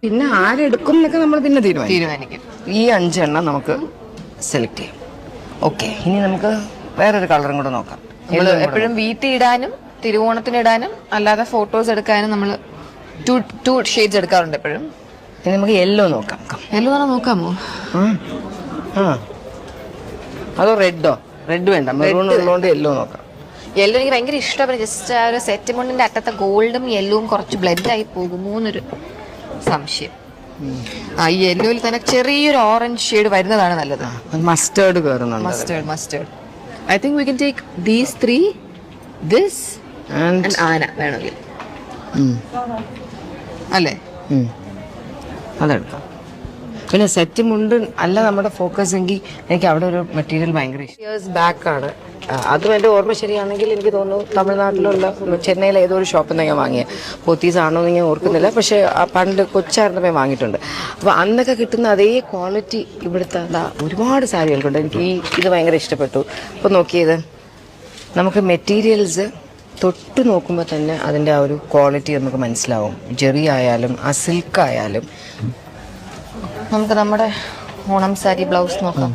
പിന്നെ ആരെടുക്കും എന്നൊക്കെ നമ്മൾ പിന്നെ തീരുമാനിക്കും. ഈ 5 എണ്ണം നമുക്ക് സെലക്ട് ചെയ്യാം. ഓക്കെ, ഇനി നമുക്ക് വേറൊരു കളറും കൂടെ നോക്കാം. നമ്മൾ എപ്പോഴും വീട്ടിൽ ഇടാനും തിരുവോണത്തിന് ഇടാനും അല്ലാതെ ഫോട്ടോസ് എടുക്കാനും നമ്മൾ ടു ഷെയ്ഡ്സ് എടുക്കാറുണ്ട് എപ്പോഴും. ഇനി നമുക്ക് യെല്ലോ നോക്കാം. യെല്ലോ ആണോ നോക്കാമോ? അതോ റെഡോ? റെഡ് വേണ്ട, മെറൂൺ ഉള്ളതുകൊണ്ട് യെല്ലോ നോക്കാം. യെല്ലോ എനിക്ക് ഭയങ്കര ഇഷ്ടമാണ്. ജസ്റ്റ് ആ ഒരു സെറ്റ് മുണ്ടിന്റെ അറ്റത്തെ ഗോൾഡും യെല്ലോവും കുറച്ച് ബ്ലെൻഡ് ആയി പോകുമോ എന്നൊരു സംശയം. ആ ഈ യെല്ലോയിൽ തന്നെ ചെറിയൊരു ഓറഞ്ച് ഷെയ്ഡ് വരുന്നതാണ് നല്ലത്. മസ്റ്റേർഡ് കയറുന്നുണ്ട്. Mustard I think we can take these 3, this and ആന വേണമെങ്കിൽ അല്ലേ? അതെടുക്കാം. പിന്നെ സെറ്റ് മുണ്ട് അല്ല നമ്മുടെ ഫോക്കസ് എങ്കിൽ എനിക്ക് അവിടെ ഒരു മെറ്റീരിയൽ ഭയങ്കര ഇയേഴ്സ് ബാക്കാണ്. അതും എൻ്റെ ഓർമ്മ ശരിയാണെങ്കിൽ എനിക്ക് തോന്നുന്നു തമിഴ്നാട്ടിലുള്ള ചെന്നൈയിലെ ഏതോ ഒരു ഷോപ്പിൽ നിന്ന് ഞാൻ വാങ്ങിയത്. പോത്തീസ് ആണോ എന്ന് ഞാൻ ഓർക്കുന്നില്ല, പക്ഷേ പണ്ട് കൊച്ചായിരുന്നപ്പോൾ വാങ്ങിയിട്ടുണ്ട്. അപ്പോൾ അന്നൊക്കെ കിട്ടുന്ന അതേ ക്വാളിറ്റി ഇവിടുത്തെ ഒരുപാട് സാരികൾക്കുണ്ട്. എനിക്ക് ഇത് ഭയങ്കര ഇഷ്ടപ്പെട്ടു. അപ്പോൾ നോക്കിയത് നമുക്ക് മെറ്റീരിയൽസ് തൊട്ട് നോക്കുമ്പോൾ തന്നെ അതിൻ്റെ ആ ഒരു ക്വാളിറ്റി നമുക്ക് മനസ്സിലാവും. ജെറി ആയാലും ആ സിൽക്ക് ആയാലും. നമുക്ക് നമ്മുടെ ഓണം സാരി ബ്ലൗസ് നോക്കാം.